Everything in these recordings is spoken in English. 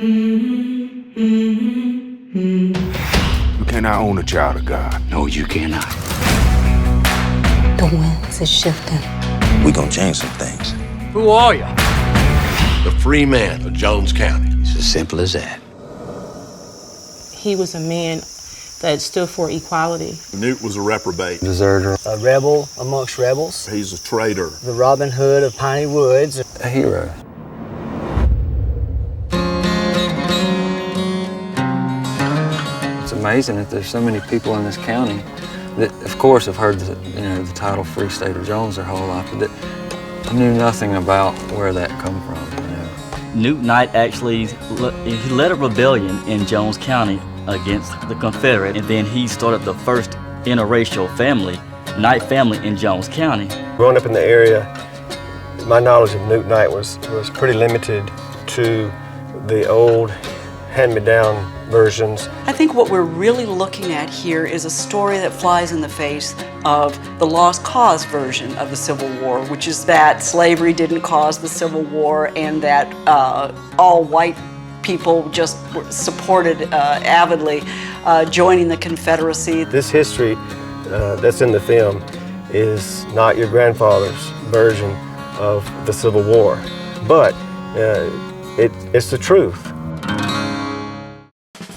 You cannot own a child of God. No, you cannot. The winds is shifting. We gonna change some things. Who are you? The free man of Jones County. It's as simple as that. He was a man that stood for equality. Newt was a reprobate. Deserter. A rebel amongst rebels. He's a traitor. The Robin Hood of Piney Woods. A hero. It's amazing that there's so many people in this county that, of course, have heard the title Free State of Jones their whole life, but that knew nothing about where that come from. Newt Knight actually he led a rebellion in Jones County against the Confederate, and then he started the first interracial family, Knight family, in Jones County. Growing up in the area, my knowledge of Newt Knight was pretty limited to the old hand-me-down versions. I think what we're really looking at here is a story that flies in the face of the lost cause version of the Civil War, which is that slavery didn't cause the Civil War and that all white people just supported avidly joining the Confederacy. This history that's in the film is not your grandfather's version of the Civil War, but it's the truth.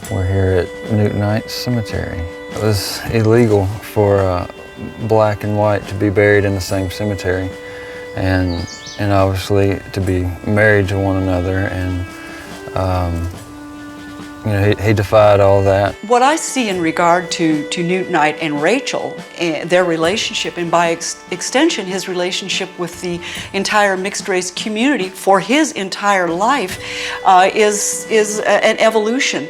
We're here at Newt Knight's cemetery. It was illegal for black and white to be buried in the same cemetery, and obviously to be married to one another, and he defied all that. What I see in regard to Newt Knight and Rachel, their relationship, and by extension his relationship with the entire mixed race community for his entire life, is an evolution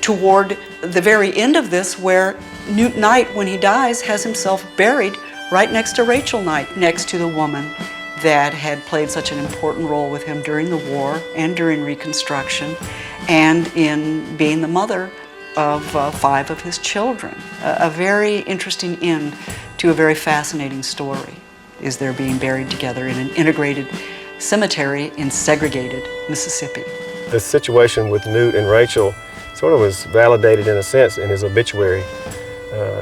toward the very end of this, where Newt Knight, when he dies, has himself buried right next to Rachel Knight, next to the woman that had played such an important role with him during the war and during Reconstruction, and in being the mother of 5 of his children. A very interesting end to a very fascinating story is their being buried together in an integrated cemetery in segregated Mississippi. The situation with Newt and Rachel sort of was validated in a sense in his obituary.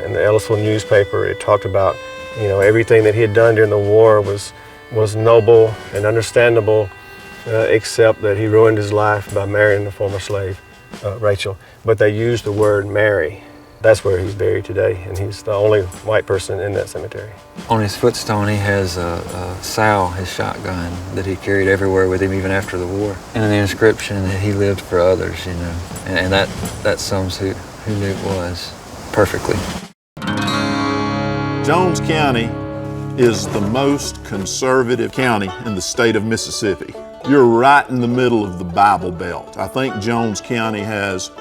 In the Ellisville newspaper, it talked about, everything that he had done during the war was noble and understandable, except that he ruined his life by marrying a former slave, Rachel. But they used the word marry. That's where he's buried today, and he's the only white person in that cemetery. On his footstone, he has a Sal, his shotgun, that he carried everywhere with him, even after the war. And an inscription that he lived for others, and that sums who Newt was perfectly. Jones County is the most conservative county in the state of Mississippi. You're right in the middle of the Bible Belt. I think Jones County has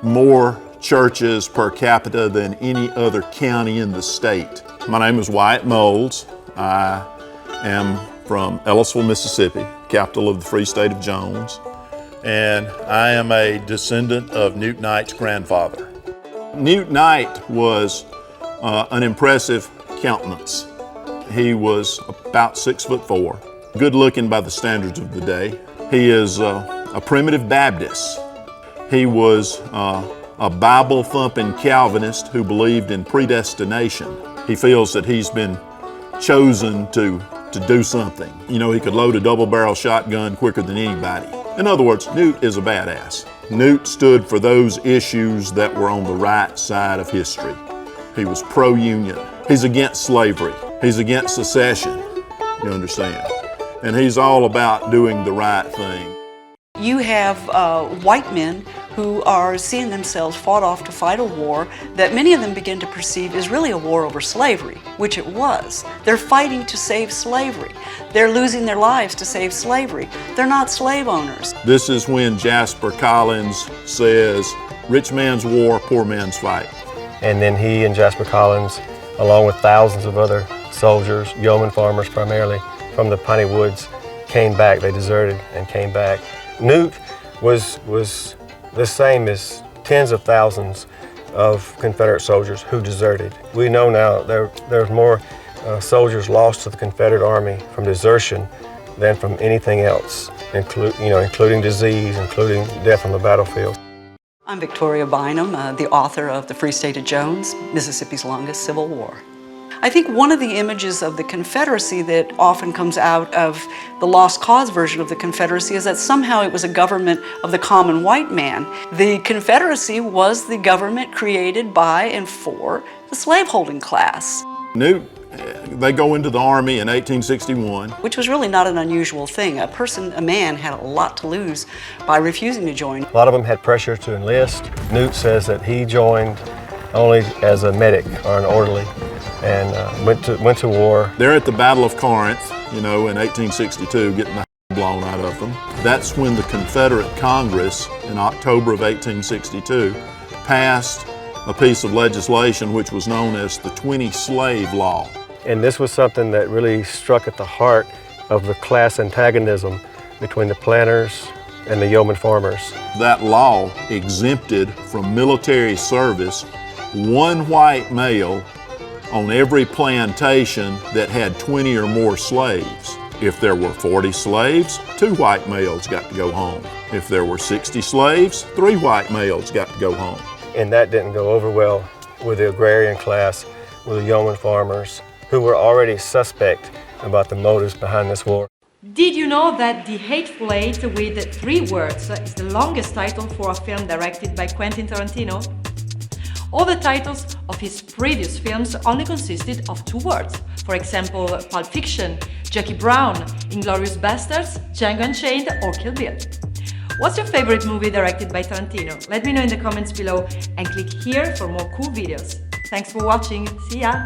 more churches per capita than any other county in the state. My name is Wyatt Moles. I am from Ellisville, Mississippi, capital of the Free State of Jones, and I am a descendant of Newt Knight's grandfather. Newt Knight was an impressive countenance. He was about 6'4", good looking by the standards of the day. He is a primitive Baptist. He was a Bible-thumping Calvinist who believed in predestination. He feels that he's been chosen to do something. He could load a double-barrel shotgun quicker than anybody. In other words, Newt is a badass. Newt stood for those issues that were on the right side of history. He was pro-union. He's against slavery. He's against secession, you understand? And he's all about doing the right thing. You have white men who are seeing themselves fought off to fight a war that many of them begin to perceive is really a war over slavery, which it was. They're fighting to save slavery. They're losing their lives to save slavery. They're not slave owners. This is when Jasper Collins says, "Rich man's war, poor man's fight." And then he and Jasper Collins, along with thousands of other soldiers, yeoman farmers primarily, from the Piney Woods, came back. They deserted and came back. Newt was the same as tens of thousands of Confederate soldiers who deserted. We know now there's more soldiers lost to the Confederate Army from desertion than from anything else. including disease, including death on the battlefield. I'm Victoria Bynum, the author of The Free State of Jones, Mississippi's Longest Civil War. I think one of the images of the Confederacy that often comes out of the Lost Cause version of the Confederacy is that somehow it was a government of the common white man. The Confederacy was the government created by and for the slaveholding class. Newt, they go into the Army in 1861. Which was really not an unusual thing. A man had a lot to lose by refusing to join. A lot of them had pressure to enlist. Newt says that he joined only as a medic or an orderly and went to war. They're at the Battle of Corinth, in 1862, getting the blown out of them. That's when the Confederate Congress, in October of 1862, passed a piece of legislation which was known as the 20-slave law. And this was something that really struck at the heart of the class antagonism between the planters and the yeoman farmers. That law exempted from military service one white male on every plantation that had 20 or more slaves. If there were 40 slaves, 2 white males got to go home. If there were 60 slaves, 3 white males got to go home. And that didn't go over well with the agrarian class, with the yeoman farmers, who were already suspect about the motives behind this war. Did you know that The Hateful Eight with 3 words is the longest title for a film directed by Quentin Tarantino? All the titles of his previous films only consisted of 2 words. For example, Pulp Fiction, Jackie Brown, Inglourious Basterds, Django Unchained, or Kill Bill. What's your favorite movie directed by Tarantino? Let me know in the comments below and click here for more cool videos. Thanks for watching. See ya!